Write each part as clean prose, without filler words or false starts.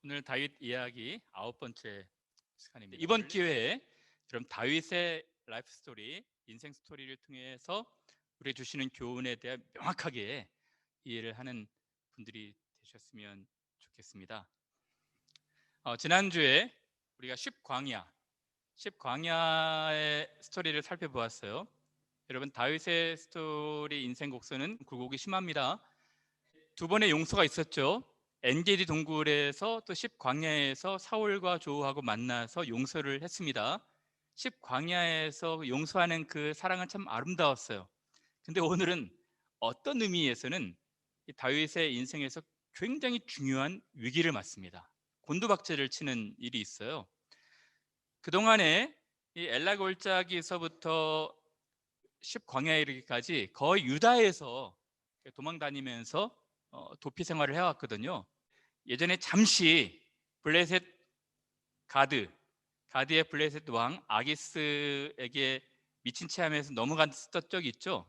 오늘 다윗 이야기 9번째 시간입니다. 이번 기회에 그럼 다윗의 라이프 스토리, 인생 스토리를 통해서 우리 주시는 교훈에 대해 명확하게 이해를 하는 분들이 되셨으면 좋겠습니다. 지난주에 우리가 10광야의 스토리를 살펴보았어요. 여러분, 다윗의 스토리 인생 곡선은 굴곡이 심합니다. 두 번의 용서가 있었죠. 엔게디 동굴에서 또 10광야에서 사울과 조우하고 만나서 용서를 했습니다. 10광야에서 용서하는 그 사랑은 참 아름다웠어요. 근데 오늘은 어떤 의미에서는 이 다윗의 인생에서 굉장히 중요한 위기를 맞습니다. 곤두박질을 치는 일이 있어요. 그동안에 이 엘라 골짜기에서부터 10광야에 이르기까지 거의 유다에서 도망 다니면서 도피 생활을 해왔거든요. 예전에 잠시 블레셋 가드의 블레셋 왕 아기스에게 미친 채 하면서 넘어갔던 적이 있죠.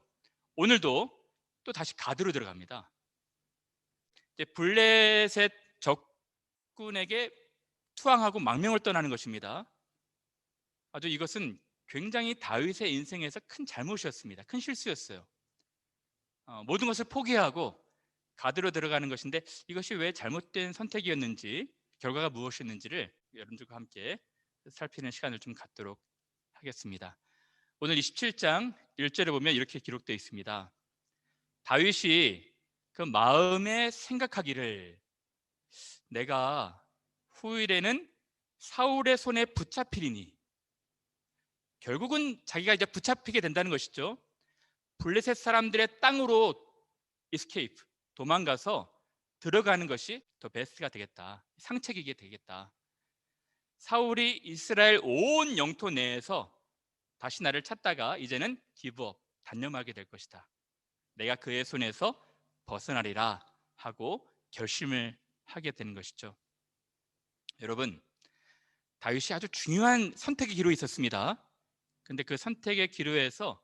오늘도 또 다시 가드로 들어갑니다. 이제 블레셋 적군에게 투항하고 망명을 떠나는 것입니다. 아주 이것은 굉장히 다윗의 인생에서 큰 잘못이었습니다. 큰 실수였어요. 모든 것을 포기하고 가드로 들어가는 것인데 이것이 왜 잘못된 선택이었는지, 결과가 무엇이었는지를 여러분들과 함께 살피는 시간을 좀 갖도록 하겠습니다. 오늘 27장 1절에 보면 이렇게 기록되어 있습니다. 다윗이 그 마음에 생각하기를 내가 후일에는 사울의 손에 붙잡히리니, 결국은 자기가 이제 붙잡히게 된다는 것이죠. 블레셋 사람들의 땅으로 escape, 도망가서 들어가는 것이 더 베스트가 되겠다, 상책이게 되겠다. 사울이 이스라엘 온 영토 내에서 다시 나를 찾다가 이제는 기브업, 단념하게 될 것이다. 내가 그의 손에서 벗어나리라 하고 결심을 하게 되는 것이죠. 여러분, 다윗이 아주 중요한 선택의 기로에 있었습니다. 근데 그 선택의 기로에서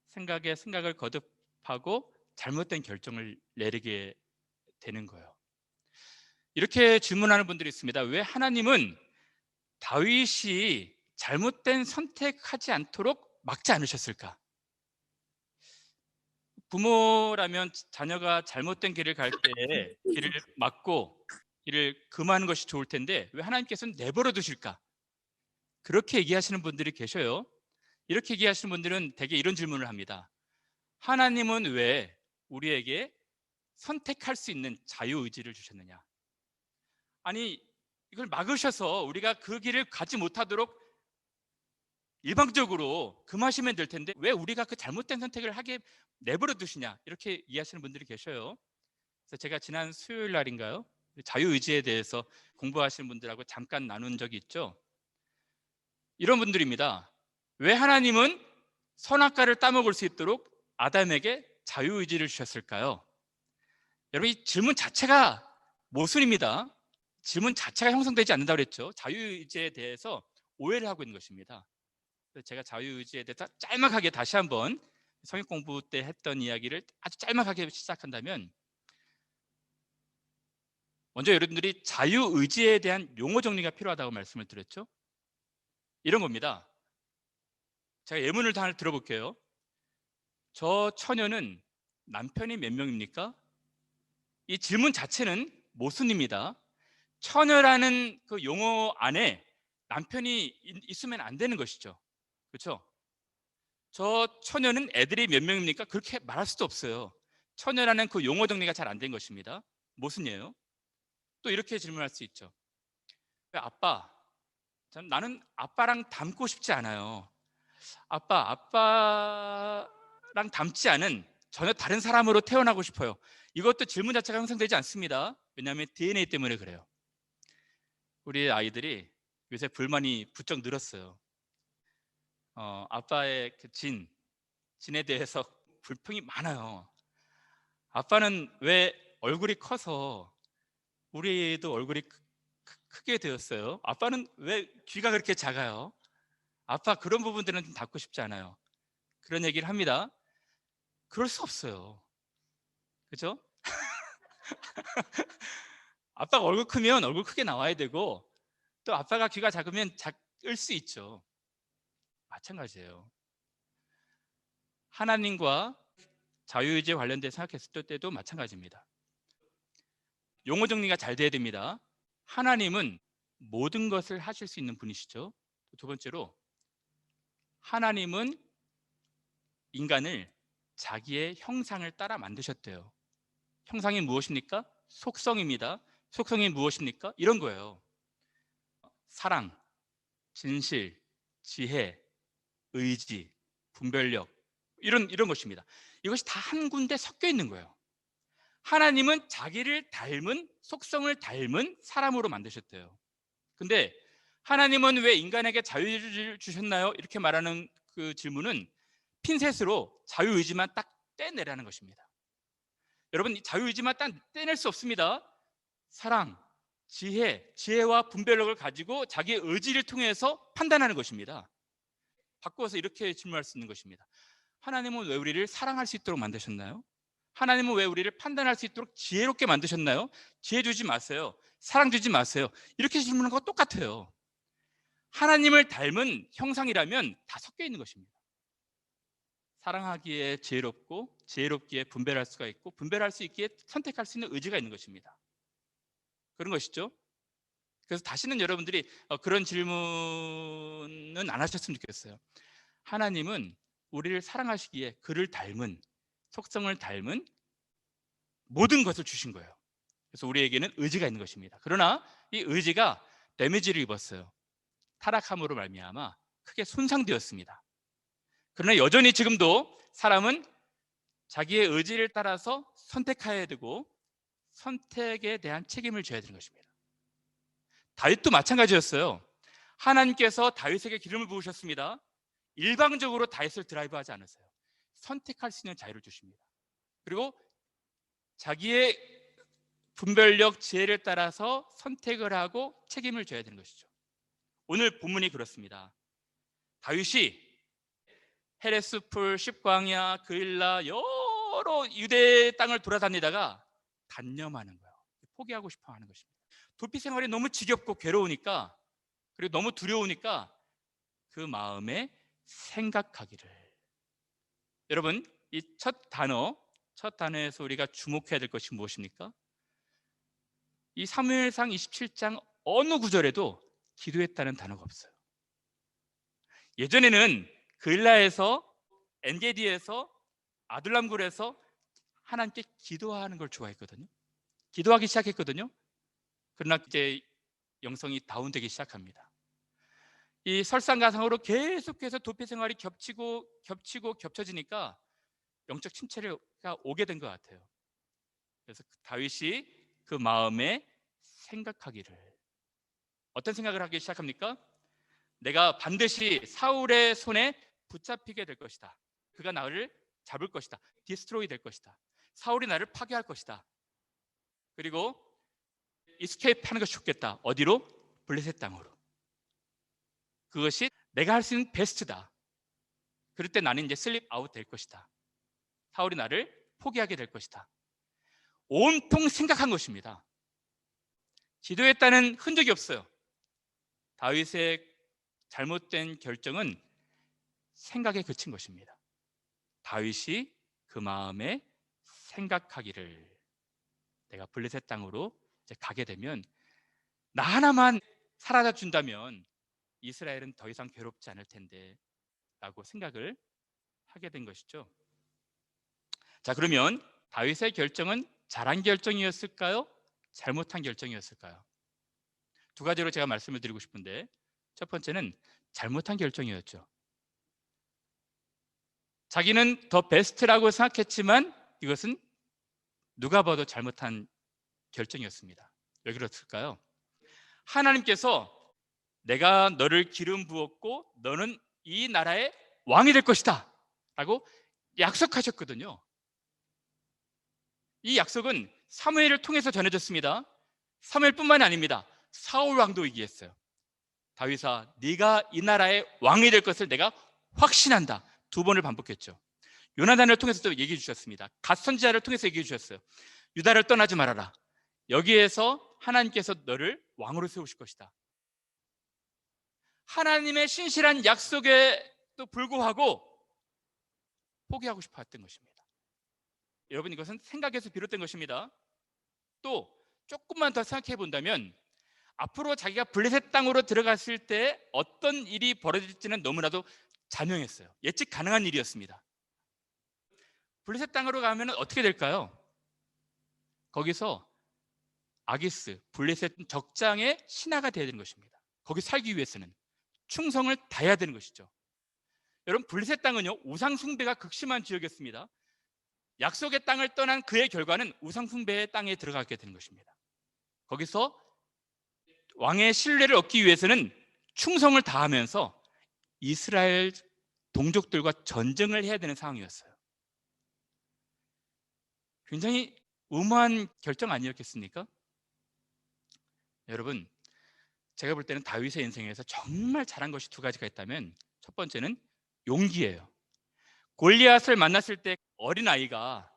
생각을 거듭하고 잘못된 결정을 내리게 되는 거예요. 이렇게 질문하는 분들이 있습니다. 왜 하나님은 다윗이 잘못된 선택하지 않도록 막지 않으셨을까? 부모라면 자녀가 잘못된 길을 갈 때 길을 막고 길을 금하는 것이 좋을 텐데 왜 하나님께서는 내버려 두실까? 그렇게 얘기하시는 분들이 계셔요. 이렇게 얘기하시는 분들은 대개 이런 질문을 합니다. 하나님은 왜 우리에게 선택할 수 있는 자유의지를 주셨느냐? 아니, 이걸 막으셔서 우리가 그 길을 가지 못하도록 일방적으로 금하시면 될 텐데 왜 우리가 그 잘못된 선택을 하게 내버려 두시냐, 이렇게 이해하시는 분들이 계셔요. 그래서 제가 지난 수요일 날인가요, 자유의지에 대해서 공부하시는 분들하고 잠깐 나눈 적이 있죠. 이런 분들입니다. 왜 하나님은 선악과를 따먹을 수 있도록 아담에게 자유의지를 주셨을까요? 여러분, 이 질문 자체가 모순입니다. 질문 자체가 형성되지 않는다고 그랬죠. 자유의지에 대해서 오해를 하고 있는 것입니다. 그래서 제가 자유의지에 대해서 짤막하게 다시 한번 성역 공부 때 했던 이야기를 아주 짤막하게 시작한다면, 먼저 여러분들이 자유의지에 대한 용어 정리가 필요하다고 말씀을 드렸죠. 이런 겁니다. 제가 예문을 다 들어볼게요. 저 처녀는 남편이 몇 명입니까? 이 질문 자체는 모순입니다. 처녀라는 그 용어 안에 남편이 있으면 안 되는 것이죠. 그렇죠? 저 처녀는 애들이 몇 명입니까? 그렇게 말할 수도 없어요. 처녀라는 그 용어 정리가 잘 안 된 것입니다. 모순이에요. 또 이렇게 질문할 수 있죠. 왜 아빠, 나는 아빠랑 닮고 싶지 않아요. 아빠랑 닮지 않은 전혀 다른 사람으로 태어나고 싶어요. 이것도 질문 자체가 형성되지 않습니다. 왜냐하면 DNA 때문에 그래요. 우리 아이들이 요새 불만이 부쩍 늘었어요. 아빠의 그 진에 대해서 불평이 많아요. 아빠는 왜 얼굴이 커서 우리 애도 얼굴이 크게 되었어요? 아빠는 왜 귀가 그렇게 작아요? 아빠 그런 부분들은 좀 닮고 싶지 않아요. 그런 얘기를 합니다. 그럴 수 없어요. 그죠? 아빠가 얼굴 크면 얼굴 크게 나와야 되고, 또 아빠가 귀가 작으면 작을 수 있죠. 마찬가지예요. 하나님과 자유의지에 관련된 생각했을 때도 마찬가지입니다. 용어 정리가 잘 돼야 됩니다. 하나님은 모든 것을 하실 수 있는 분이시죠. 두 번째로, 하나님은 인간을 자기의 형상을 따라 만드셨대요. 형상이 무엇입니까? 속성입니다. 속성이 무엇입니까? 이런 거예요. 사랑, 진실, 지혜, 의지, 분별력, 이런 것입니다. 이것이 다 한 군데 섞여 있는 거예요. 하나님은 자기를 닮은, 속성을 닮은 사람으로 만드셨대요. 근데 하나님은 왜 인간에게 자유를 주셨나요? 이렇게 말하는 그 질문은 핀셋으로 자유의지만 딱 떼내라는 것입니다. 여러분, 자유의지만 딱 떼낼 수 없습니다. 사랑, 지혜와 분별력을 가지고 자기의 의지를 통해서 판단하는 것입니다. 바꾸어서 이렇게 질문할 수 있는 것입니다. 하나님은 왜 우리를 사랑할 수 있도록 만드셨나요? 하나님은 왜 우리를 판단할 수 있도록 지혜롭게 만드셨나요? 지혜 주지 마세요. 사랑 주지 마세요. 이렇게 질문하는 거 똑같아요. 하나님을 닮은 형상이라면 다 섞여 있는 것입니다. 사랑하기에 지혜롭고, 지혜롭기에 분별할 수가 있고, 분별할 수 있기에 선택할 수 있는 의지가 있는 것입니다. 그런 것이죠. 그래서 다시는 여러분들이 그런 질문은 안 하셨으면 좋겠어요. 하나님은 우리를 사랑하시기에 그를 닮은, 속성을 닮은 모든 것을 주신 거예요. 그래서 우리에게는 의지가 있는 것입니다. 그러나 이 의지가 데미지를 입었어요. 타락함으로 말미암아 크게 손상되었습니다. 그러나 여전히 지금도 사람은 자기의 의지를 따라서 선택해야 되고, 선택에 대한 책임을 져야 되는 것입니다. 다윗도 마찬가지였어요. 하나님께서 다윗에게 기름을 부으셨습니다. 일방적으로 다윗을 드라이브하지 않으세요. 선택할 수 있는 자유를 주십니다. 그리고 자기의 분별력, 지혜를 따라서 선택을 하고 책임을 져야 되는 것이죠. 오늘 본문이 그렇습니다. 다윗이 헤레스풀, 십광야, 그일라 여러 유대 땅을 돌아다니다가 단념하는 거예요. 포기하고 싶어 하는 것입니다. 도피 생활이 너무 지겹고 괴로우니까, 그리고 너무 두려우니까 그 마음에 생각하기를. 여러분, 이 첫 단어에서 우리가 주목해야 될 것이 무엇입니까? 이 사무엘상 27장 어느 구절에도 기도했다는 단어가 없어요. 예전에는 그일라에서, 엔게디에서, 아둘람굴에서 하나님께 기도하는 걸 좋아했거든요. 기도하기 시작했거든요. 그러나 이제 영성이 다운되기 시작합니다. 이 설상가상으로 계속해서 도피 생활이 겹쳐지니까 영적 침체가 오게 된 것 같아요. 그래서 다윗이 그 마음에 생각하기를. 어떤 생각을 하기 시작합니까? 내가 반드시 사울의 손에 붙잡히게 될 것이다. 그가 나를 잡을 것이다. 디스트로이 될 것이다. 사울이 나를 파괴할 것이다. 그리고 이스케이프 하는 것이 좋겠다. 어디로? 블레셋 땅으로. 그것이 내가 할 수 있는 베스트다. 그럴 때 나는 이제 슬립 아웃 될 것이다. 사울이 나를 포기하게 될 것이다. 온통 생각한 것입니다. 기도했다는 흔적이 없어요. 다윗의 잘못된 결정은 생각에 그친 것입니다. 다윗이 그 마음에 생각하기를, 내가 블레셋 땅으로 이제 가게 되면 나 하나만 사라져 준다면 이스라엘은 더 이상 괴롭지 않을 텐데 라고 생각을 하게 된 것이죠. 자, 그러면 다윗의 결정은 잘한 결정이었을까요? 잘못한 결정이었을까요? 두 가지로 제가 말씀을 드리고 싶은데, 첫 번째는 잘못한 결정이었죠. 자기는 더 베스트라고 생각했지만 이것은 누가 봐도 잘못한 결정이었습니다. 왜 그랬을까요? 하나님께서 내가 너를 기름 부었고 너는 이 나라의 왕이 될 것이다 라고 약속하셨거든요. 이 약속은 사무엘을 통해서 전해졌습니다. 사무엘뿐만이 아닙니다. 사울 왕도 얘기했어요. 다윗아, 네가 이 나라의 왕이 될 것을 내가 확신한다. 두 번을 반복했죠. 요나단을 통해서도 얘기해 주셨습니다. 갓 선지자를 통해서 얘기해 주셨어요. 유다를 떠나지 말아라. 여기에서 하나님께서 너를 왕으로 세우실 것이다. 하나님의 신실한 약속에도 불구하고 포기하고 싶어 했던 것입니다. 여러분, 이것은 생각에서 비롯된 것입니다. 또 조금만 더 생각해 본다면 앞으로 자기가 블레셋 땅으로 들어갔을 때 어떤 일이 벌어질지는 너무나도 자명했어요. 예측 가능한 일이었습니다. 블레셋 땅으로 가면 어떻게 될까요? 거기서 아기스, 블레셋 적장의 신하가 되어야 되는 것입니다. 거기 살기 위해서는 충성을 다해야 되는 것이죠. 여러분, 블레셋 땅은요, 우상 숭배가 극심한 지역이었습니다. 약속의 땅을 떠난 그의 결과는 우상 숭배의 땅에 들어가게 되는 것입니다. 거기서 왕의 신뢰를 얻기 위해서는 충성을 다하면서 이스라엘 동족들과 전쟁을 해야 되는 상황이었어요. 굉장히 무모한 결정 아니었겠습니까? 여러분, 제가 볼 때는 다윗의 인생에서 정말 잘한 것이 두 가지가 있다면 첫 번째는 용기예요. 골리앗을 만났을 때 어린아이가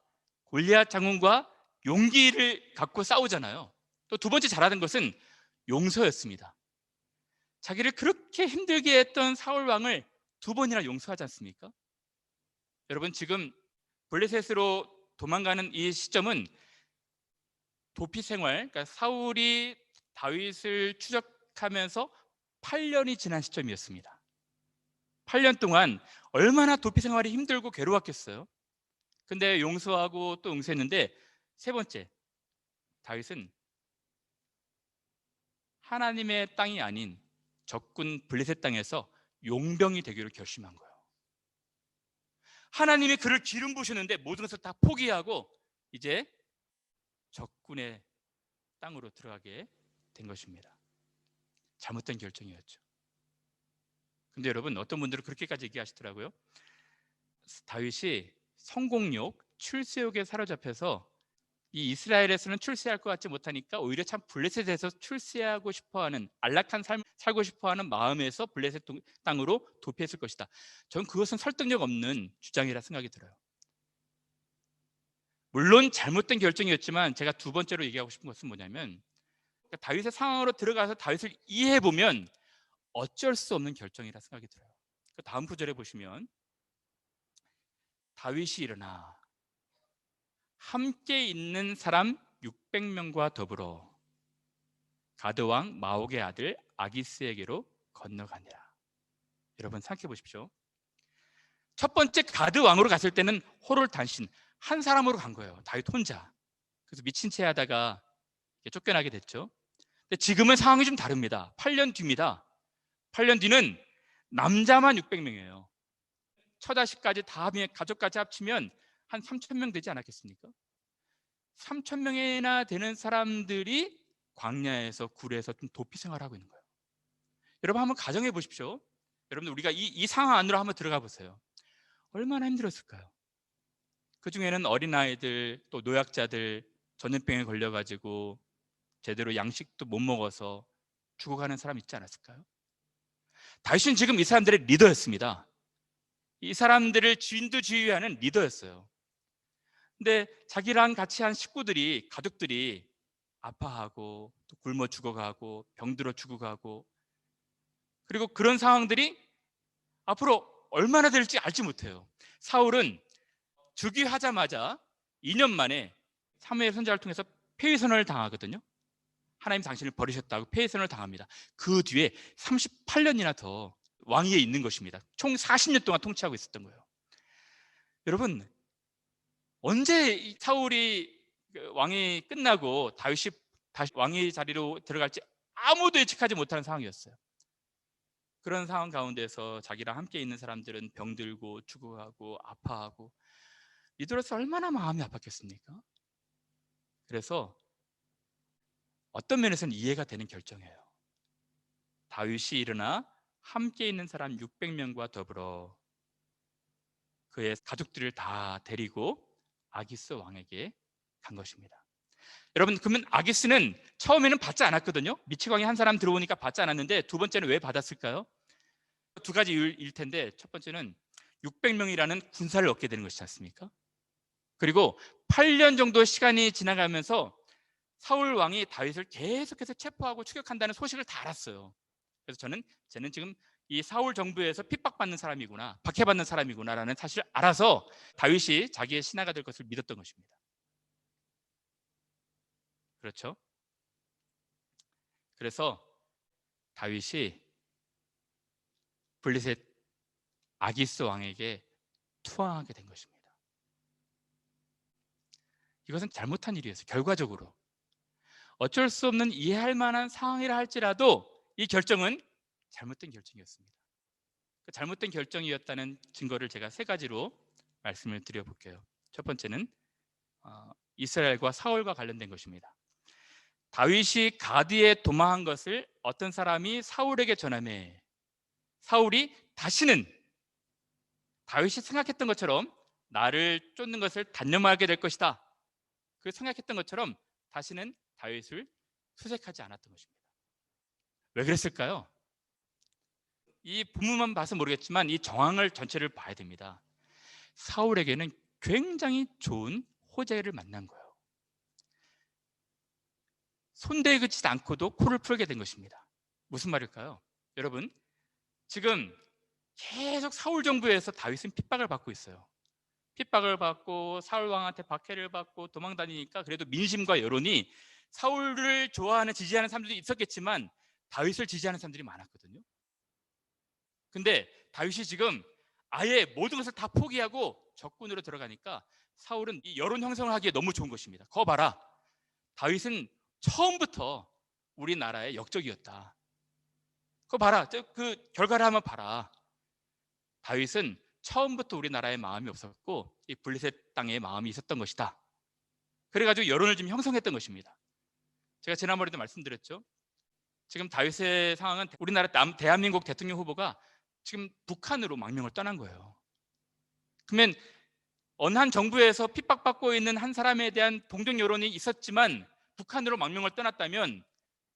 골리앗 장군과 용기를 갖고 싸우잖아요. 또 두 번째 잘하는 것은 용서였습니다. 자기를 그렇게 힘들게 했던 사울 왕을 두 번이나 용서하지 않습니까? 여러분, 지금 블레셋으로 도망가는 이 시점은 도피 생활, 그러니까 사울이 다윗을 추적하면서 8년이 지난 시점이었습니다. 8년 동안 얼마나 도피 생활이 힘들고 괴로웠겠어요. 근데 용서하고 또 용서했는데, 세 번째, 다윗은 하나님의 땅이 아닌 적군 블레셋 땅에서 용병이 되기로 결심한 거예요. 하나님이 그를 기름 부으셨는데 모든 것을 다 포기하고 이제 적군의 땅으로 들어가게 된 것입니다. 잘못된 결정이었죠. 근데 여러분, 어떤 분들은 그렇게까지 얘기하시더라고요. 다윗이 성공욕, 출세욕에 사로잡혀서 이 이스라엘에서는 출세할 것 같지 못하니까 오히려 참 블레셋에서 출세하고 싶어하는, 안락한 삶 살고 싶어하는 마음에서 블레셋 땅으로 도피했을 것이다. 저는 그것은 설득력 없는 주장이라 생각이 들어요. 물론 잘못된 결정이었지만 제가 두 번째로 얘기하고 싶은 것은 뭐냐면, 다윗의 상황으로 들어가서 다윗을 이해해 보면 어쩔 수 없는 결정이라 생각이 들어요. 다음 구절에 보시면, 다윗이 일어나 함께 있는 사람 600명과 더불어 가드 왕 마옥의 아들 아기스에게로 건너가니라. 여러분, 생각해 보십시오. 첫 번째 가드 왕으로 갔을 때는 호롤 단신 한 사람으로 간 거예요. 다윗 혼자. 그래서 미친 채 하다가 쫓겨나게 됐죠. 근데 지금은 상황이 좀 다릅니다. 8년 뒤입니다. 8년 뒤는 남자만 600명이에요. 처자식까지 다 하면, 가족까지 합치면 한 3,000명 되지 않았겠습니까? 3,000명이나 되는 사람들이 광야에서 굴에서 좀 도피 생활하고 있는 거예요. 여러분, 한번 가정해 보십시오. 여러분들, 우리가 이 상황 안으로 한번 들어가 보세요. 얼마나 힘들었을까요? 그 중에는 어린아이들, 또 노약자들, 전염병에 걸려가지고 제대로 양식도 못 먹어서 죽어가는 사람 있지 않았을까요? 다윗은 지금 이 사람들의 리더였습니다. 이 사람들을 진두지휘하는 리더였어요. 근데 자기랑 같이 한 식구들이, 가족들이 아파하고 또 굶어 죽어가고 병들어 죽어가고, 그리고 그런 상황들이 앞으로 얼마나 될지 알지 못해요. 사울은 즉위하자마자 2년 만에 사무엘 선지자를 통해서 폐위선언을 당하거든요. 하나님 당신을 버리셨다고 폐위선언을 당합니다. 그 뒤에 38년이나 더 왕위에 있는 것입니다. 총 40년 동안 통치하고 있었던 거예요. 여러분, 언제 사울이 왕이 끝나고 다윗이 다시 왕위 자리로 들어갈지 아무도 예측하지 못하는 상황이었어요. 그런 상황 가운데서 자기랑 함께 있는 사람들은 병들고 죽어가고 아파하고, 이들로서 얼마나 마음이 아팠겠습니까? 그래서 어떤 면에서는 이해가 되는 결정이에요. 다윗이 일어나 함께 있는 사람 600명과 더불어 그의 가족들을 다 데리고 아기스 왕에게 간 것입니다. 여러분, 그러면 아기스는 처음에는 받지 않았거든요. 미치광이 한 사람 들어오니까 받지 않았는데, 두 번째는 왜 받았을까요? 두 가지 이유일 텐데, 첫 번째는 600명이라는 군사를 얻게 되는 것이지 않습니까? 그리고 8년 정도 시간이 지나가면서 사울 왕이 다윗을 계속해서 체포하고 추격한다는 소식을 다 알았어요. 그래서 쟤는 지금 이 사울 정부에서 핍박받는 사람이구나, 박해받는 사람이구나라는 사실을 알아서 다윗이 자기의 신하가 될 것을 믿었던 것입니다. 그렇죠? 그래서 다윗이 블레셋 아기스 왕에게 투항하게 된 것입니다. 이것은 잘못한 일이었어요. 결과적으로 어쩔 수 없는 이해할 만한 상황이라 할지라도 이 결정은 잘못된 결정이었습니다. 그 잘못된 결정이었다는 증거를 제가 세 가지로 말씀을 드려볼게요. 첫 번째는 이스라엘과 사울과 관련된 것입니다. 다윗이 가드에 도망한 것을 어떤 사람이 사울에게 전하매 사울이 다시는 다윗이 생각했던 것처럼 나를 쫓는 것을 단념하게 될 것이다. 그 생각했던 것처럼 다시는 다윗을 수색하지 않았던 것입니다. 왜 그랬을까요? 이 본문만 봐서 모르겠지만 이 정황을 전체를 봐야 됩니다. 사울에게는 굉장히 좋은 호재를 만난 거예요. 손대지도 않고도 코를 풀게 된 것입니다. 무슨 말일까요? 여러분, 지금 계속 사울 정부에서 다윗은 핍박을 받고 있어요. 핍박을 받고 사울 왕한테 박해를 받고 도망다니니까 그래도 민심과 여론이 사울을 좋아하는 지지하는 사람들이 있었겠지만 다윗을 지지하는 사람들이 많았거든요. 근데 다윗이 지금 아예 모든 것을 다 포기하고 적군으로 들어가니까 사울은 이 여론 형성을 하기에 너무 좋은 것입니다. 거 봐라, 다윗은 처음부터 우리나라의 역적이었다. 그거 봐라, 그 결과를 한번 봐라. 다윗은 처음부터 우리나라의 마음이 없었고 이 블레셋 땅의 마음이 있었던 것이다. 그래가지고 여론을 좀 형성했던 것입니다. 제가 지난번에도 말씀드렸죠. 지금 다윗의 상황은 우리나라 대한민국 대통령 후보가 지금 북한으로 망명을 떠난 거예요. 그러면 어느 한 정부에서 핍박받고 있는 한 사람에 대한 동정 여론이 있었지만 북한으로 망명을 떠났다면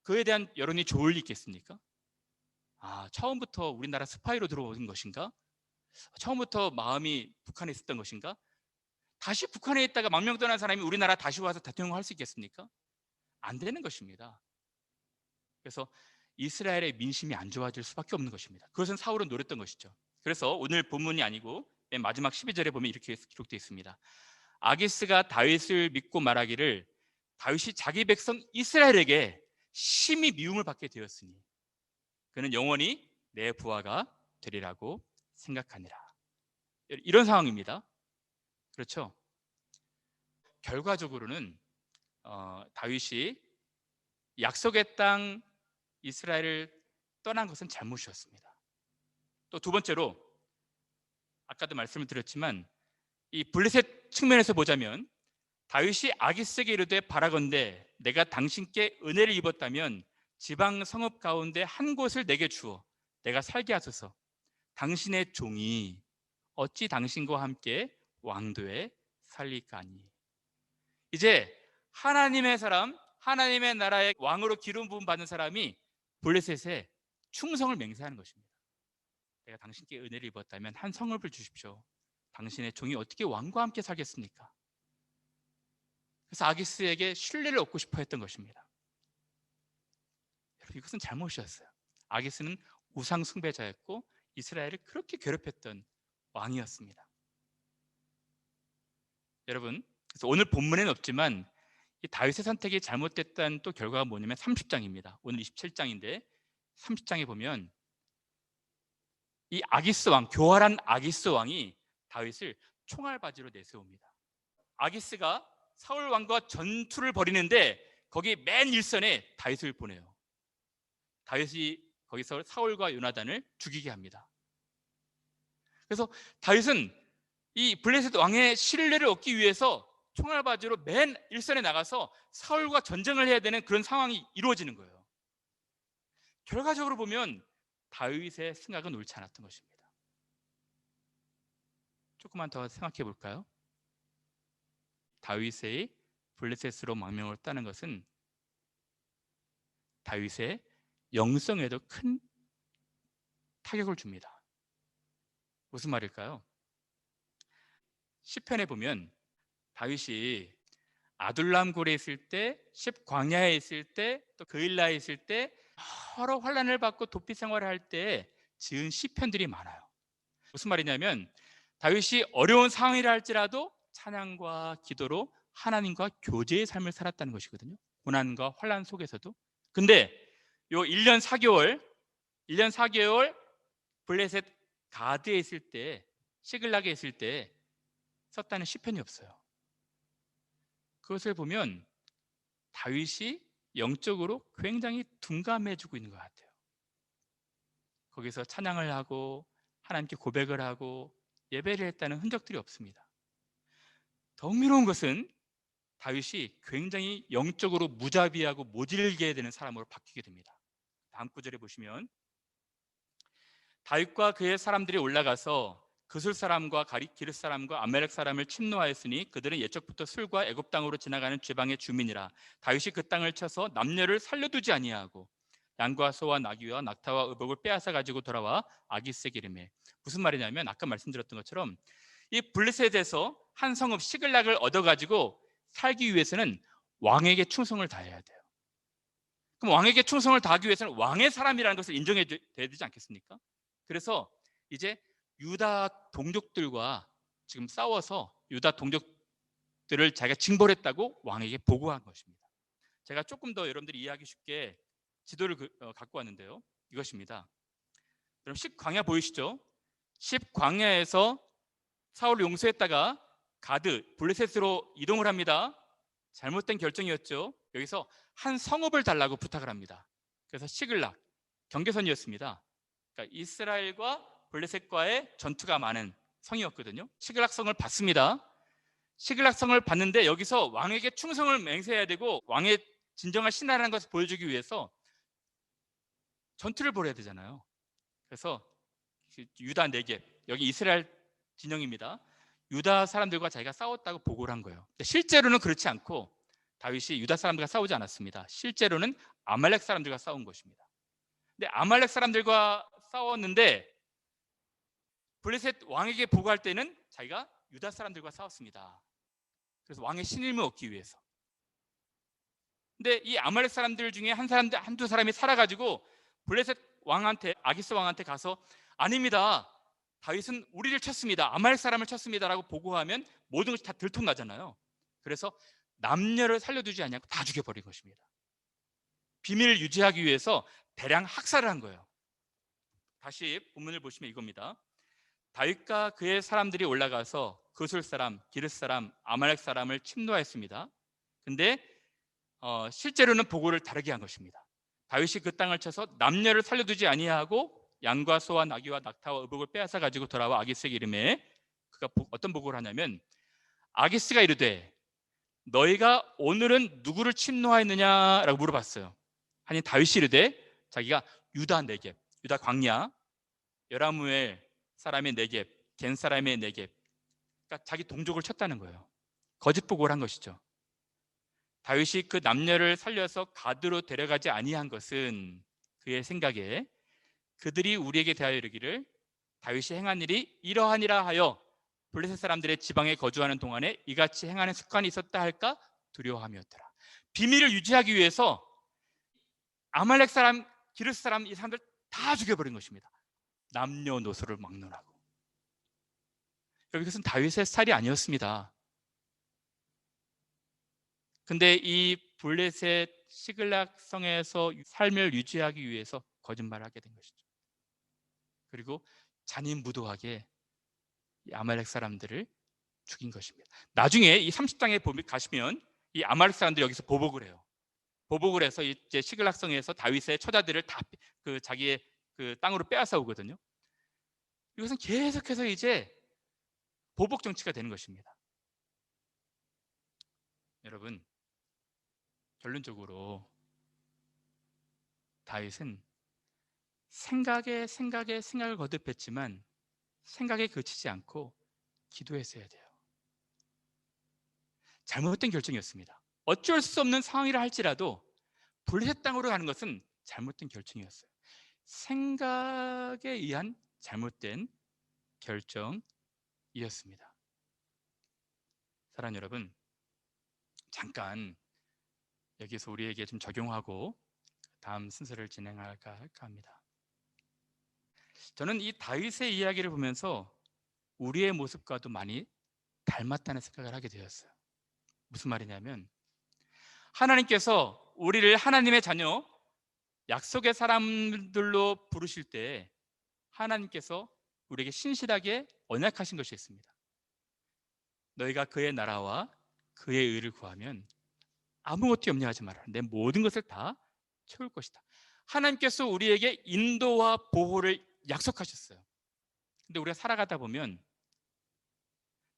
그에 대한 여론이 좋을 리 있겠습니까? 처음부터 우리나라 스파이로 들어온 것인가? 처음부터 마음이 북한에 있었던 것인가? 다시 북한에 있다가 망명 떠난 사람이 우리나라 다시 와서 대통령 할 수 있겠습니까? 안 되는 것입니다. 그래서 이스라엘의 민심이 안 좋아질 수밖에 없는 것입니다. 그것은 사울은 노렸던 것이죠. 그래서 오늘 본문이 아니고 맨 마지막 12절에 보면 이렇게 기록되어 있습니다. 아기스가 다윗을 믿고 말하기를 다윗이 자기 백성 이스라엘에게 심히 미움을 받게 되었으니 그는 영원히 내 부하가 되리라고 생각하니라. 이런 상황입니다. 그렇죠? 결과적으로는 다윗이 약속의 땅 이스라엘을 떠난 것은 잘못이었습니다. 또 두 번째로 아까도 말씀을 드렸지만 이 블레셋 측면에서 보자면 다윗이 아기스에게 이르되 바라건대 내가 당신께 은혜를 입었다면 지방 성읍 가운데 한 곳을 내게 주어 내가 살게 하소서. 당신의 종이 어찌 당신과 함께 왕도에 살리까니. 이제 하나님의 사람, 하나님의 나라의 왕으로 기름 부음 받은 사람이 블레셋에 충성을 맹세하는 것입니다. 내가 당신께 은혜를 입었다면 한 성읍을 주십시오. 당신의 종이 어떻게 왕과 함께 살겠습니까? 그래서 아기스에게 신뢰를 얻고 싶어 했던 것입니다. 여러분, 이것은 잘못이었어요. 아기스는 우상 숭배자였고 이스라엘을 그렇게 괴롭혔던 왕이었습니다. 여러분, 그래서 오늘 본문에는 없지만 이 다윗의 선택이 잘못됐다는 또 결과가 뭐냐면 30장입니다. 오늘 27장인데 30장에 보면 이 아기스 왕, 교활한 아기스 왕이 다윗을 총알바지로 내세웁니다. 아기스가 사울 왕과 전투를 벌이는데 거기 맨 일선에 다윗을 보내요. 다윗이 거기서 사울과 요나단을 죽이게 합니다. 그래서 다윗은 이 블레셋 왕의 신뢰를 얻기 위해서 총알바지로 맨 일선에 나가서 사울과 전쟁을 해야 되는 그런 상황이 이루어지는 거예요. 결과적으로 보면 다윗의 생각은 옳지 않았던 것입니다. 조금만 더 생각해 볼까요? 다윗의 블레셋으로 망명을 따는 것은 다윗의 영성에도 큰 타격을 줍니다. 무슨 말일까요? 시편에 보면 다윗이 아둘람 고리에 있을 때, 십광야에 있을 때, 또 그일라에 있을 때 여러 환난을 받고 도피 생활을 할 때 지은 시편들이 많아요. 무슨 말이냐면 다윗이 어려운 상황이라 할지라도 찬양과 기도로 하나님과 교제의 삶을 살았다는 것이거든요. 고난과 환난 속에서도. 근데 요 1년 4개월 블레셋 가드에 있을 때, 시글락에 있을 때 썼다는 시편이 없어요. 그것을 보면 다윗이 영적으로 굉장히 둔감해지고 있는 것 같아요. 거기서 찬양을 하고 하나님께 고백을 하고 예배를 했다는 흔적들이 없습니다. 더 흥미로운 것은 다윗이 굉장히 영적으로 무자비하고 모질게 되는 사람으로 바뀌게 됩니다. 다음 구절에 보시면 다윗과 그의 사람들이 올라가서 그술 사람과 기르 사람과 아멜렉 사람을 침노하였으니 그들은 옛적부터 술과 애굽 땅으로 지나가는 지방의 주민이라. 다윗이 그 땅을 쳐서 남녀를 살려두지 아니하고 양과 소와 나귀와 낙타와 의복을 빼앗아 가지고 돌아와 아기스에 기름해. 무슨 말이냐면 아까 말씀드렸던 것처럼 이 블레셋에서 한 성읍 시글락을 얻어 가지고 살기 위해서는 왕에게 충성을 다해야 돼요. 그럼 왕에게 충성을 다하기 위해서는 왕의 사람이라는 것을 인정해야 되지 않겠습니까? 그래서 이제 유다 동족들과 지금 싸워서 유다 동족들을 자기가 징벌했다고 왕에게 보고한 것입니다. 제가 조금 더 여러분들이 이해하기 쉽게 지도를 갖고 왔는데요. 이것입니다. 그럼 10광야 보이시죠? 10광야에서 사울을 용서했다가 가드, 블레셋으로 이동을 합니다. 잘못된 결정이었죠. 여기서 한 성읍을 달라고 부탁을 합니다. 그래서 시글락, 경계선이었습니다. 그러니까 이스라엘과 블레셋과의 전투가 많은 성이었거든요. 시글락성을 받습니다. 시글락성을 받는데 여기서 왕에게 충성을 맹세해야 되고 왕의 진정한 신하라는 것을 보여주기 위해서 전투를 벌여야 되잖아요. 그래서 유다 네겝, 여기 이스라엘 진영입니다. 유다 사람들과 자기가 싸웠다고 보고를 한 거예요. 실제로는 그렇지 않고 다윗이 유다 사람들과 싸우지 않았습니다. 실제로는 아말렉 사람들과 싸운 것입니다. 근데 아말렉 사람들과 싸웠는데 블레셋 왕에게 보고할 때는 자기가 유다 사람들과 싸웠습니다. 그래서 왕의 신임을 얻기 위해서. 근데 이 아말렉 사람들 중에 한두 사람이 살아가지고 블레셋 왕한테, 아기스 왕한테 가서 아닙니다. 다윗은 우리를 쳤습니다. 아말렉 사람을 쳤습니다라고 보고하면 모든 것이 다 들통나잖아요. 그래서 남녀를 살려두지 않냐고 다 죽여버린 것입니다. 비밀을 유지하기 위해서 대량 학살을 한 거예요. 다시 본문을 보시면 이겁니다. 다윗과 그의 사람들이 올라가서 그술 사람, 기르 사람, 아말렉 사람을 침노했습니다. 근데 실제로는 보고를 다르게 한 것입니다. 다윗이 그 땅을 쳐서 남녀를 살려두지 아니하고 양과 소와 나귀와 낙타와 의복을 빼앗아 가지고 돌아와 아기스에게 이르매 그가 어떤 보고를 하냐면 아기스가 이르되 너희가 오늘은 누구를 침노하였느냐라고 물어봤어요. 아니 다윗이 이르되 자기가 유다 네겝, 유다 광야, 여라무엘 사람의 네겝, 겐 사람의 네겝, 그러니까 자기 동족을 쳤다는 거예요. 거짓 보고를 한 것이죠. 다윗이 그 남녀를 살려서 가드로 데려가지 아니한 것은 그의 생각에 그들이 우리에게 대하여 이르기를 다윗이 행한 일이 이러하니라 하여 블레셋 사람들의 지방에 거주하는 동안에 이같이 행하는 습관이 있었다 할까 두려워함이었더라. 비밀을 유지하기 위해서 아말렉 사람, 기르스 사람 이 사람들 다 죽여버린 것입니다. 남녀노소를 막론하고. 이것은 다윗의 스타일이 아니었습니다. 근데 이 블레셋 시글락 성에서 삶을 유지하기 위해서 거짓말을 하게 된 것이죠. 그리고 잔인무도하게 이 아말렉 사람들을 죽인 것입니다. 나중에 이 30장에 가시면 이 아말렉 사람들이 여기서 보복을 해요. 보복을 해서 이제 시글락 성에서 다윗의 처자들을 다 자기의 그 땅으로 빼앗아 오거든요. 이것은 계속해서 이제 보복 정치가 되는 것입니다. 여러분, 결론적으로 다윗은 생각을 거듭했지만 생각에 그치지 않고 기도했어야 돼요. 잘못된 결정이었습니다. 어쩔 수 없는 상황이라 할지라도 블레셋 땅으로 가는 것은 잘못된 결정이었어요. 생각에 의한 잘못된 결정이었습니다. 사랑하는 여러분, 잠깐 여기서 우리에게 좀 적용하고 다음 순서를 진행할까 합니다. 저는 이 다윗의 이야기를 보면서 우리의 모습과도 많이 닮았다는 생각을 하게 되었어요. 무슨 말이냐면 하나님께서 우리를 하나님의 자녀, 약속의 사람들로 부르실 때 하나님께서 우리에게 신실하게 언약하신 것이 있습니다. 너희가 그의 나라와 그의 의를 구하면 아무것도 염려하지 마라. 내 모든 것을 다 채울 것이다. 하나님께서 우리에게 인도와 보호를 약속하셨어요. 근데 우리가 살아가다 보면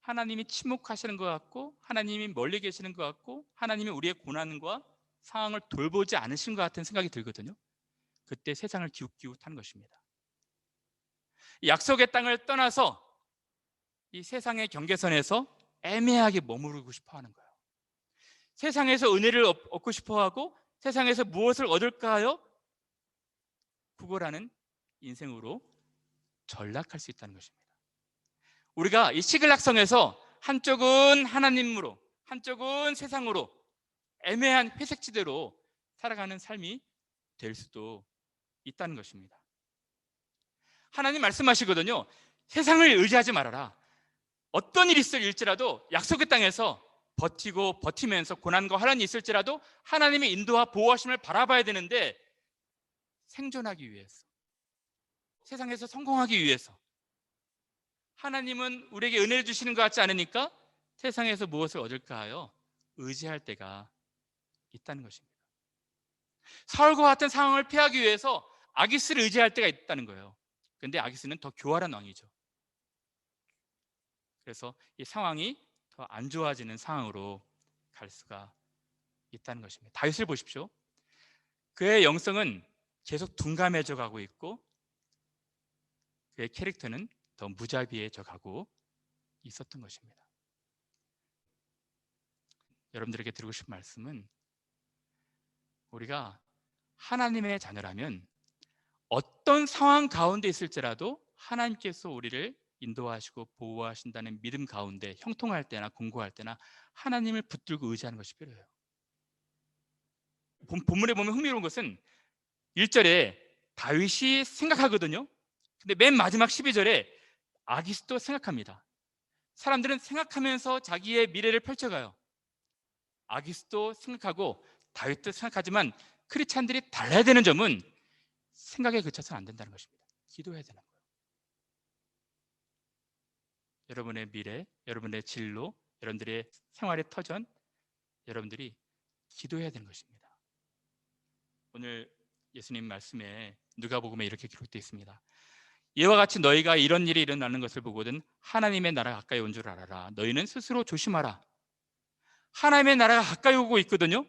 하나님이 침묵하시는 것 같고 하나님이 멀리 계시는 것 같고 하나님이 우리의 고난과 상황을 돌보지 않으신 것 같은 생각이 들거든요. 그때 세상을 기웃기웃하는 것입니다. 약속의 땅을 떠나서 이 세상의 경계선에서 애매하게 머무르고 싶어 하는 거예요. 세상에서 은혜를 얻고 싶어 하고 세상에서 무엇을 얻을까 하여 구걸하는 인생으로 전락할 수 있다는 것입니다. 우리가 이 시글락성에서 한쪽은 하나님으로 한쪽은 세상으로 애매한 회색지대로 살아가는 삶이 될 수도 있다는 것입니다. 하나님 말씀하시거든요. 세상을 의지하지 말아라. 어떤 일이 있을지라도 약속의 땅에서 버티고 버티면서 고난과 환난이 있을지라도 하나님의 인도와 보호하심을 바라봐야 되는데 생존하기 위해서, 세상에서 성공하기 위해서 하나님은 우리에게 은혜를 주시는 것 같지 않으니까 세상에서 무엇을 얻을까 하여 의지할 때가 있다는 것입니다. 사울과 같은 상황을 피하기 위해서 아기스를 의지할 때가 있다는 거예요. 그런데 아기스는 더 교활한 왕이죠. 그래서 이 상황이 더 안 좋아지는 상황으로 갈 수가 있다는 것입니다. 다윗을 보십시오. 그의 영성은 계속 둔감해져 가고 있고 그의 캐릭터는 더 무자비해져 가고 있었던 것입니다. 여러분들에게 드리고 싶은 말씀은 우리가 하나님의 자녀라면 어떤 상황 가운데 있을지라도 하나님께서 우리를 인도하시고 보호하신다는 믿음 가운데 형통할 때나 공고할 때나 하나님을 붙들고 의지하는 것이 필요해요. 본문에 보면 흥미로운 것은 1절에 다윗이 생각하거든요. 근데 맨 마지막 12절에 아기스도 생각합니다. 사람들은 생각하면서 자기의 미래를 펼쳐가요. 아기스도 생각하고 다윗도 생각하지만 크리스찬들이 달라야 되는 점은 생각에 그쳐서는 안 된다는 것입니다. 기도해야 되는 거예요. 여러분의 미래, 여러분의 진로, 여러분들의 생활의 터전, 여러분들이 기도해야 되는 것입니다. 오늘 예수님 말씀에 누가복음에 이렇게 기록되어 있습니다. 이와 같이 너희가 이런 일이 일어나는 것을 보거든 하나님의 나라가 가까이 온 줄 알아라. 너희는 스스로 조심하라. 하나님의 나라가 가까이 오고 있거든요.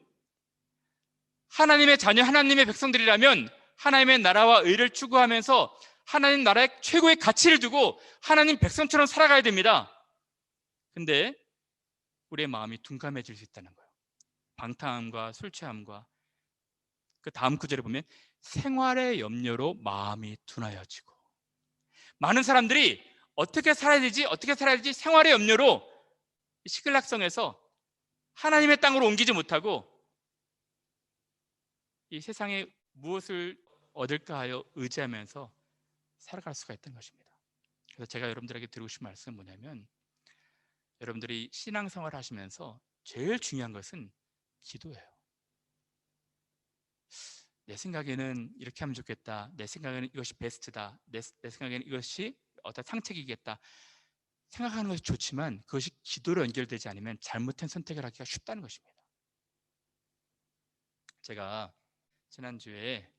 하나님의 자녀, 하나님의 백성들이라면 하나님의 나라와 의를 추구하면서 하나님 나라의 최고의 가치를 두고 하나님 백성처럼 살아가야 됩니다. 근데 우리의 마음이 둔감해질 수 있다는 거예요. 방탕함과 술 취함과 그 다음 구절에 보면 생활의 염려로 마음이 둔하여지고, 많은 사람들이 어떻게 살아야 되지? 어떻게 살아야 되지? 생활의 염려로 시글락성에서 하나님의 땅으로 옮기지 못하고 이 세상에 무엇을 얻을까 하여 의지하면서 살아갈 수가 있다는 것입니다. 그래서 제가 여러분들에게 드리고 싶은 말씀은 뭐냐면 여러분들이 신앙생활 하시면서 제일 중요한 것은 기도예요. 내 생각에는 이렇게 하면 좋겠다. 내 생각에는 이것이 베스트다. 내 생각에는 이것이 어떤 상책이겠다. 생각하는 것이 좋지만 그것이 기도로 연결되지 않으면 잘못된 선택을 하기가 쉽다는 것입니다. 제가 지난주에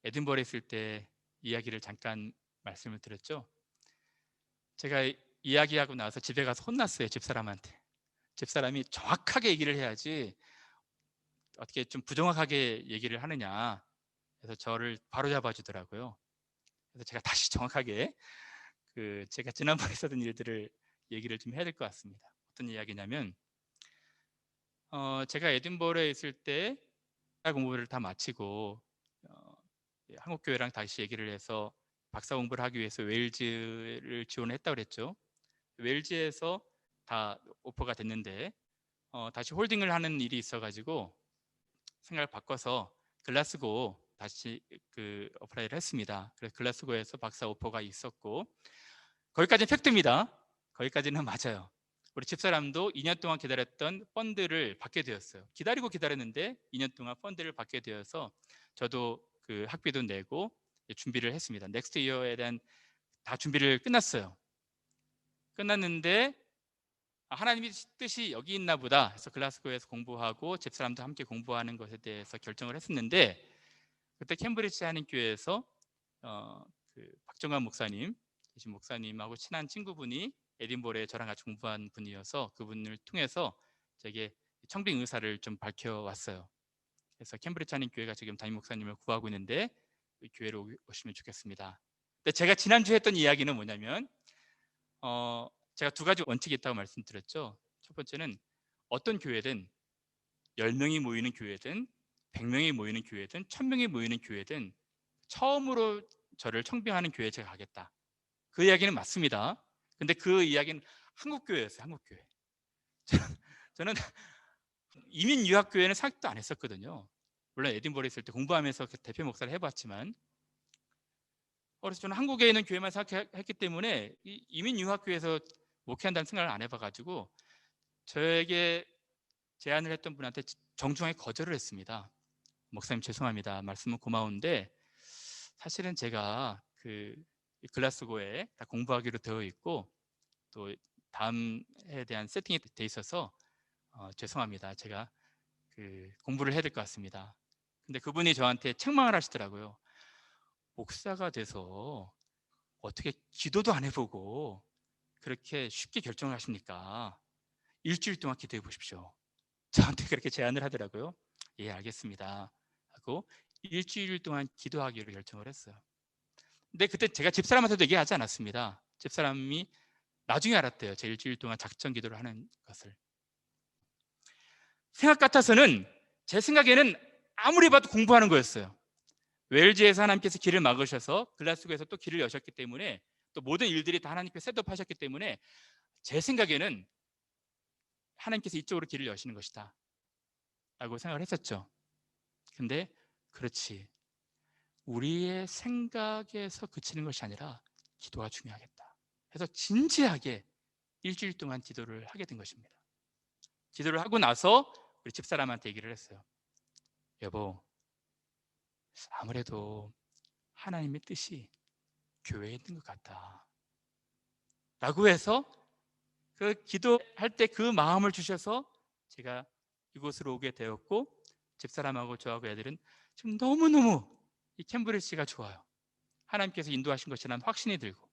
에든버러에 있을 때 이야기를 잠깐 말씀을 드렸죠. 제가 이야기하고 나서 집에 가서 혼났어요. 집사람한테. 집사람이 정확하게 얘기를 해야지 어떻게 좀 부정확하게 얘기를 하느냐. 그래서 저를 바로잡아 주더라고요. 그래서 제가 다시 정확하게 제가 지난번에 있었던 일들을 얘기를 좀 해야 될 것 같습니다. 어떤 이야기냐면 제가 에든버러에 있을 때 공부를 다 마치고 한국교회랑 다시 얘기를 해서 박사 공부를 하기 위해서 웨일즈를 지원했다고 그랬죠. 웨일즈에서 다 오퍼가 됐는데 다시 홀딩을 하는 일이 있어가지고 생각을 바꿔서 글라스고 다시 그 어플라이를 했습니다. 그래서 글라스고에서 박사 오퍼가 있었고, 거기까지는 팩트입니다. 거기까지는 맞아요. 우리 집사람도 2년 동안 기다렸던 펀드를 받게 되었어요. 기다렸는데 2년 동안 펀드를 받게 되어서 저도 그 학비도 내고 준비를 했습니다. 넥스트 이어에 대한 다 준비를 끝났어요. 끝났는데 하나님의 뜻이 여기 있나 보다 해서 글라스고에서 공부하고 집사람도 함께 공부하는 것에 대해서 결정을 했었는데, 그때 캠브리지 한인교회에서 그 박정환 목사님, 계신 목사님하고 친한 친구분이 에딘버러에 저랑 같이 공부한 분이어서 그분을 통해서 제게 청빙 의사를 좀 밝혀왔어요. 그래서 캠브리지 한인교회가 지금 담임 목사님을 구하고 있는데 그 교회로 오시면 좋겠습니다. 근데 제가 지난주에 했던 이야기는 뭐냐면 제가 두 가지 원칙이 있다고 말씀드렸죠. 첫 번째는 어떤 교회든 10명이 모이는 교회든 100명이 모이는 교회든 1000명이 모이는 교회든 처음으로 저를 청빙하는 교회에 제가 가겠다. 그 이야기는 맞습니다. 근데 그 이야기는 한국교회였어요. 한국교회. 저는 이민 유학교회는 생각도 안 했었거든요. 물론 에딘버러에 있을 때 공부하면서 대표 목사를 해봤지만, 그래서 저는 한국에 있는 교회만 생각했기 때문에 이민 유학교회에서 목회한다는 생각을 안 해봐가지고 저에게 제안을 했던 분한테 정중하게 거절을 했습니다. 목사님 죄송합니다. 말씀은 고마운데 사실은 제가 그 글라스고에 다 공부하기로 되어 있고 또 다음 해에 대한 세팅이 돼 있어서 죄송합니다. 제가 그 공부를 해야 될 것 같습니다. 근데 그분이 저한테 책망을 하시더라고요. 목사가 돼서 어떻게 기도도 안 해보고 그렇게 쉽게 결정을 하십니까? 일주일 동안 기도해 보십시오. 저한테 그렇게 제안을 하더라고요. 예, 알겠습니다 하고 일주일 동안 기도하기로 결정을 했어요. 근데 그때 제가 집사람한테도 얘기하지 않았습니다. 집사람이 나중에 알았대요. 제 일주일 동안 작전 기도를 하는 것을. 생각 같아서는, 제 생각에는 아무리 봐도 공부하는 거였어요. 웰즈에서 하나님께서 길을 막으셔서 글라스고에서 또 길을 여셨기 때문에, 또 모든 일들이 다 하나님께서 셋업하셨기 때문에 제 생각에는 하나님께서 이쪽으로 길을 여시는 것이다 라고 생각을 했었죠. 근데 그렇지, 우리의 생각에서 그치는 것이 아니라 기도가 중요하겠다 해서 진지하게 일주일 동안 기도를 하게 된 것입니다. 기도를 하고 나서 우리 집사람한테 얘기를 했어요. 여보, 아무래도 하나님의 뜻이 교회에 있는 것 같다 라고 해서 그 기도할 때 그 마음을 주셔서 제가 이곳으로 오게 되었고, 집사람하고 저하고 애들은 지금 너무너무 이 캠브리지가 좋아요. 하나님께서 인도하신 것이라는 확신이 들고,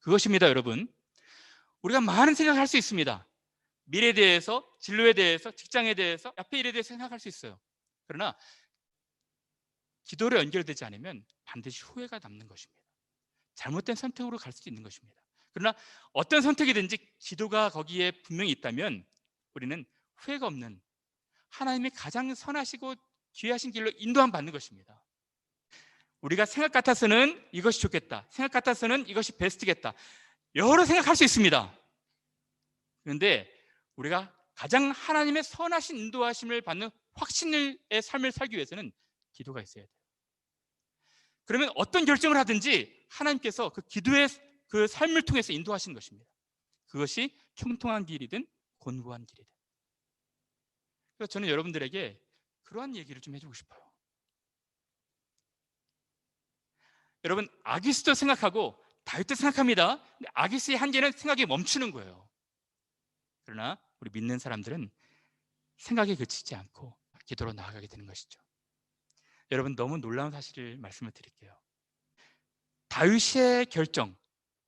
그것입니다. 여러분, 우리가 많은 생각을 할 수 있습니다. 미래에 대해서, 진로에 대해서, 직장에 대해서, 앞에 일에 대해서 생각할 수 있어요. 그러나 기도로 연결되지 않으면 반드시 후회가 남는 것입니다. 잘못된 선택으로 갈 수도 있는 것입니다. 그러나 어떤 선택이든지 기도가 거기에 분명히 있다면 우리는 후회가 없는 하나님의 가장 선하시고 귀하신 길로 인도함 받는 것입니다. 우리가 생각 같아서는 이것이 좋겠다, 생각 같아서는 이것이 베스트겠다, 여러 생각할 수 있습니다. 그런데 우리가 가장 하나님의 선하신 인도하심을 받는 확신의 삶을 살기 위해서는 기도가 있어야 돼요. 그러면 어떤 결정을 하든지 하나님께서 그 기도의 그 삶을 통해서 인도하시는 것입니다. 그것이 형통한 길이든 곤고한 길이든. 그래서 저는 여러분들에게 그러한 얘기를 좀 해주고 싶어요. 여러분, 아기스도 생각하고 다윗도 생각합니다. 근데 아기스의 한계는 생각에 멈추는 거예요. 그러나 우리 믿는 사람들은 생각에 그치지 않고 기도로 나아가게 되는 것이죠. 여러분, 너무 놀라운 사실을 말씀을 드릴게요. 다윗의 결정,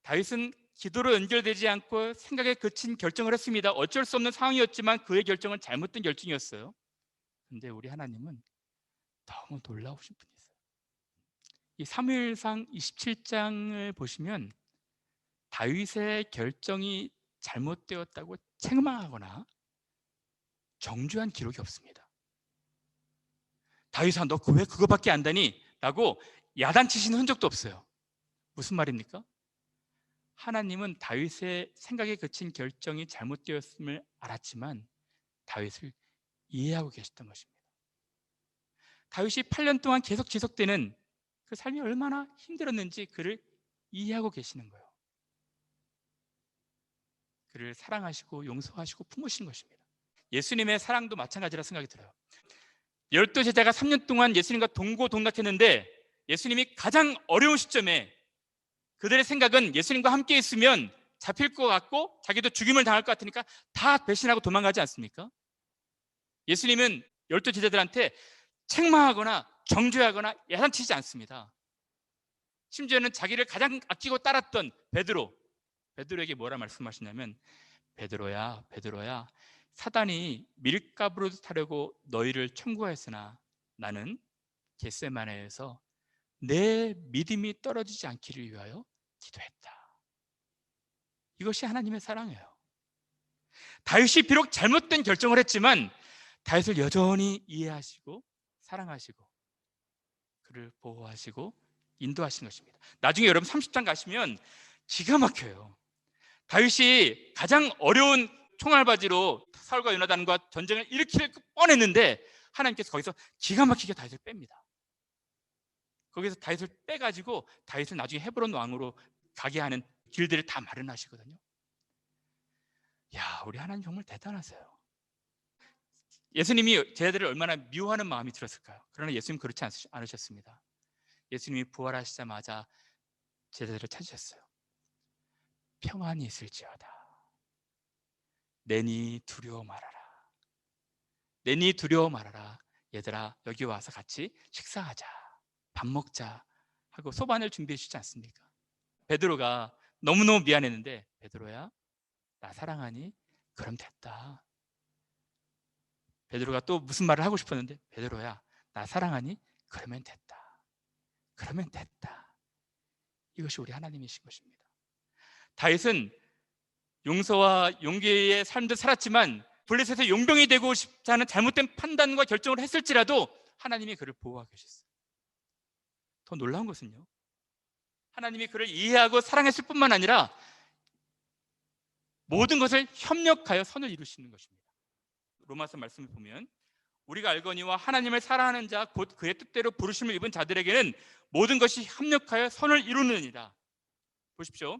다윗은 기도로 연결되지 않고 생각에 그친 결정을 했습니다. 어쩔 수 없는 상황이었지만 그의 결정은 잘못된 결정이었어요. 그런데 우리 하나님은 너무 놀라우신 분이세요. 이 사무엘상 27장을 보시면 다윗의 결정이 잘못되었다고 책망하거나 정죄한 기록이 없습니다. 다윗아, 너 왜 그거밖에 안다니? 라고 야단치시는 흔적도 없어요. 무슨 말입니까? 하나님은 다윗의 생각에 그친 결정이 잘못되었음을 알았지만 다윗을 이해하고 계셨던 것입니다. 다윗이 8년 동안 계속 지속되는 그 삶이 얼마나 힘들었는지 그를 이해하고 계시는 거예요. 그를 사랑하시고 용서하시고 품으신 것입니다. 예수님의 사랑도 마찬가지라 생각이 들어요. 12제자가 3년 동안 예수님과 동고동락했는데 예수님이 가장 어려운 시점에 그들의 생각은 예수님과 함께 있으면 잡힐 것 같고 자기도 죽임을 당할 것 같으니까 다 배신하고 도망가지 않습니까? 예수님은 12제자들한테 책망하거나 정죄하거나 야단치지 않습니다. 심지어는 자기를 가장 아끼고 따랐던 베드로에게 뭐라 말씀하시냐면 베드로야 사단이 밀가부로 타려고 너희를 청구하였으나 나는 겟세마네에서 내 믿음이 떨어지지 않기를 위하여 기도했다. 이것이 하나님의 사랑이에요. 다윗이 비록 잘못된 결정을 했지만 다윗을 여전히 이해하시고 사랑하시고 그를 보호하시고 인도하신 것입니다. 나중에 여러분 30장 가시면 기가 막혀요. 다윗이 가장 어려운 총알바지로 사울과 요나단과 전쟁을 일으킬 뻔했는데 하나님께서 거기서 기가 막히게 다윗을 뺍니다. 거기서 다윗을 빼가지고 다윗을 나중에 헤브론 왕으로 가게 하는 길들을 다 마련하시거든요. 야, 우리 하나님 정말 대단하세요. 예수님이 제자들을 얼마나 미워하는 마음이 들었을까요? 그러나 예수님 그렇지 않으셨습니다. 예수님이 부활하시자마자 제자들을 찾으셨어요. 평안이 있을지어다. 내니 두려워 말아라. 내니 두려워 말아라. 얘들아 여기 와서 같이 식사하자. 밥 먹자 하고 소반을 준비해 주지 않습니까? 베드로가 너무너무 미안했는데 베드로야 나 사랑하니? 그럼 됐다. 베드로가 또 무슨 말을 하고 싶었는데 베드로야 나 사랑하니? 그러면 됐다. 그러면 됐다. 이것이 우리 하나님이신 것입니다. 다윗은 용서와 용기의 삶도 살았지만 블레셋의 용병이 되고 싶지 않은 잘못된 판단과 결정을 했을지라도 하나님이 그를 보호하고 계셨어요. 더 놀라운 것은요, 하나님이 그를 이해하고 사랑했을 뿐만 아니라 모든 것을 협력하여 선을 이루시는 것입니다. 로마서 말씀을 보면 우리가 알거니와 하나님을 사랑하는 자 곧 그의 뜻대로 부르심을 입은 자들에게는 모든 것이 협력하여 선을 이루느니라. 보십시오.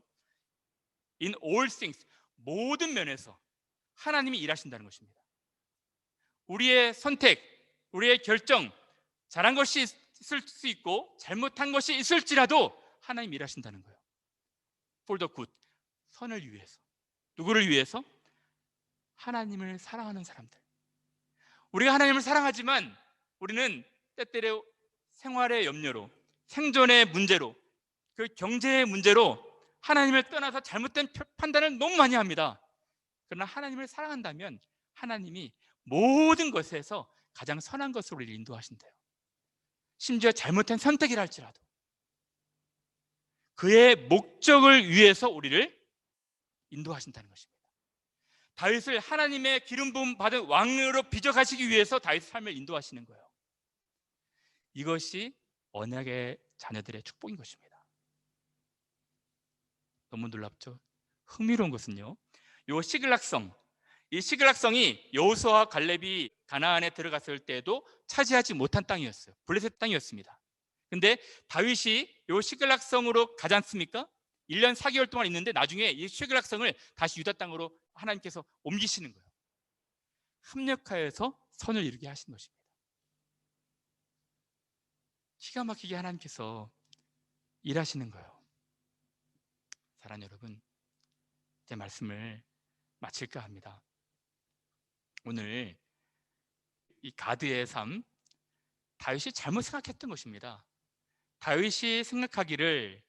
In all things, 모든 면에서 하나님이 일하신다는 것입니다. 우리의 선택, 우리의 결정, 잘한 것이 있을 수 있고 잘못한 것이 있을지라도 하나님이 일하신다는 거예요. For the good, 선을 위해서. 누구를 위해서? 하나님을 사랑하는 사람들. 우리가 하나님을 사랑하지만 우리는 때때로 생활의 염려로, 생존의 문제로, 그 경제의 문제로 하나님을 떠나서 잘못된 판단을 너무 많이 합니다. 그러나 하나님을 사랑한다면 하나님이 모든 것에서 가장 선한 것으로 우리를 인도하신대요. 심지어 잘못된 선택이라 할지라도 그의 목적을 위해서 우리를 인도하신다는 것입니다. 다윗을 하나님의 기름 부음 받은 왕으로 빚어가시기 위해서 다윗의 삶을 인도하시는 거예요. 이것이 언약의 자녀들의 축복인 것입니다. 너무 놀랍죠? 흥미로운 것은요, 이 시글락성, 이 시글락성이 여호수아와 갈렙이 가나안에 들어갔을 때도 차지하지 못한 땅이었어요. 블레셋 땅이었습니다. 근데 다윗이 이 시글락성으로 가지 않습니까? 1년 4개월 동안 있는데 나중에 이 시글락성을 다시 유다 땅으로 하나님께서 옮기시는 거예요. 협력하여서 선을 이루게 하신 것입니다. 기가 막히게 하나님께서 일하시는 거예요. 사랑하는 여러분, 제 말씀을 마칠까 합니다. 오늘 이 가드의 삶, 다윗이 잘못 생각했던 것입니다. 다윗이 생각하기를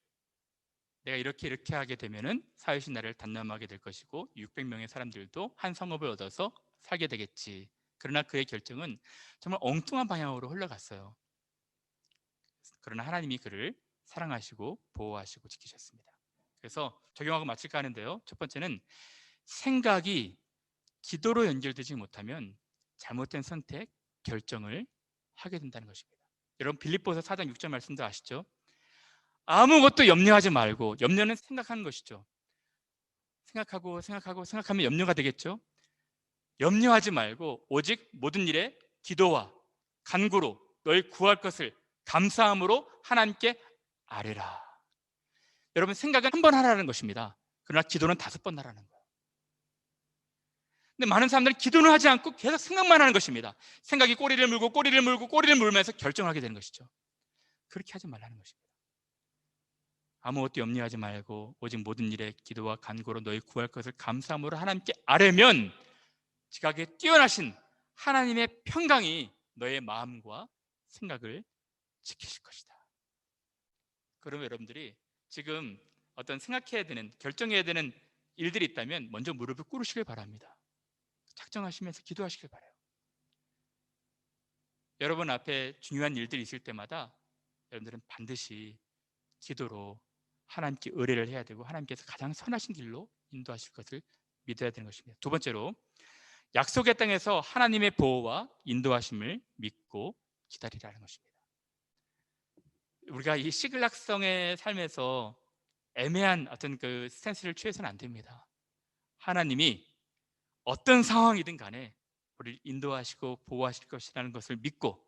내가 이렇게 하게 되면은 사윗이 나를 단념하게 될 것이고 600명의 사람들도 한 성읍을 얻어서 살게 되겠지. 그러나 그의 결정은 정말 엉뚱한 방향으로 흘러갔어요. 그러나 하나님이 그를 사랑하시고 보호하시고 지키셨습니다. 그래서 적용하고 마칠까 하는데요, 첫 번째는 생각이 기도로 연결되지 못하면 잘못된 선택, 결정을 하게 된다는 것입니다. 여러분 빌립보서 4장 6절 말씀도 아시죠? 아무것도 염려하지 말고, 염려는 생각하는 것이죠. 생각하면 염려가 되겠죠. 염려하지 말고 오직 모든 일에 기도와 간구로 널 구할 것을 감사함으로 하나님께 아뢰라. 여러분, 생각은 한 번 하라는 것입니다. 그러나 기도는 5번 하라는 거예요. 근데 많은 사람들은 기도는 하지 않고 계속 생각만 하는 것입니다. 생각이 꼬리를 물고 꼬리를 물고 꼬리를 물면서 결정하게 되는 것이죠. 그렇게 하지 말라는 것입니다. 아무것도 염려하지 말고 오직 모든 일에 기도와 간구로 너희 구할 것을 감사함으로 하나님께 아뢰면 지각에 뛰어나신 하나님의 평강이 너의 마음과 생각을 지키실 것이다. 그러면 여러분들이 지금 어떤 생각해야 되는, 결정해야 되는 일들이 있다면 먼저 무릎을 꿇으시길 바랍니다. 작정하시면서 기도하시길 바라요. 여러분 앞에 중요한 일들이 있을 때마다 여러분들은 반드시 기도로 하나님께 의뢰를 해야 되고 하나님께서 가장 선하신 길로 인도하실 것을 믿어야 되는 것입니다. 두 번째로, 약속의 땅에서 하나님의 보호와 인도하심을 믿고 기다리라는 것입니다. 우리가 이 시글락성의 삶에서 애매한 어떤 그 스탠스를 취해서는 안 됩니다. 하나님이 어떤 상황이든 간에 우리를 인도하시고 보호하실 것이라는 것을 믿고,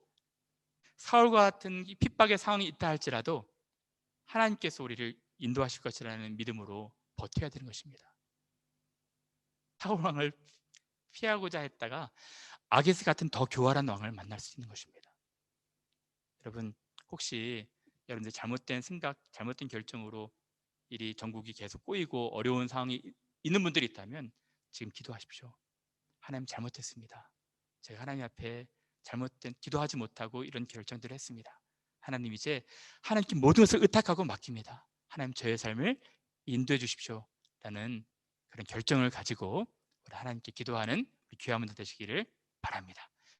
사울과 같은 이 핍박의 상황이 있다 할지라도 하나님께서 우리를 인도하실 것이라는 믿음으로 버텨야 되는 것입니다. 사울 왕을 피하고자 했다가 아게스 같은 더 교활한 왕을 만날 수 있는 것입니다. 여러분, 혹시 여러분들 잘못된 생각, 잘못된 결정으로 일이 전국이 계속 꼬이고 어려운 상황이 있는 분들이 있다면 지금 기도하십시오. 하나님, 잘못했습니다. 제가 하나님 앞에 잘못된, 기도하지 못하고 이런 결정들을 했습니다. 하나님, 이제 하나님께 모든 것을 의탁하고 맡깁니다. 하나님, 저의 삶을 인도해 주십시오 라는 그런 결정을 가지고 우리 하나님께 기도하는 우리 귀한 분들 되시기를 바랍니다.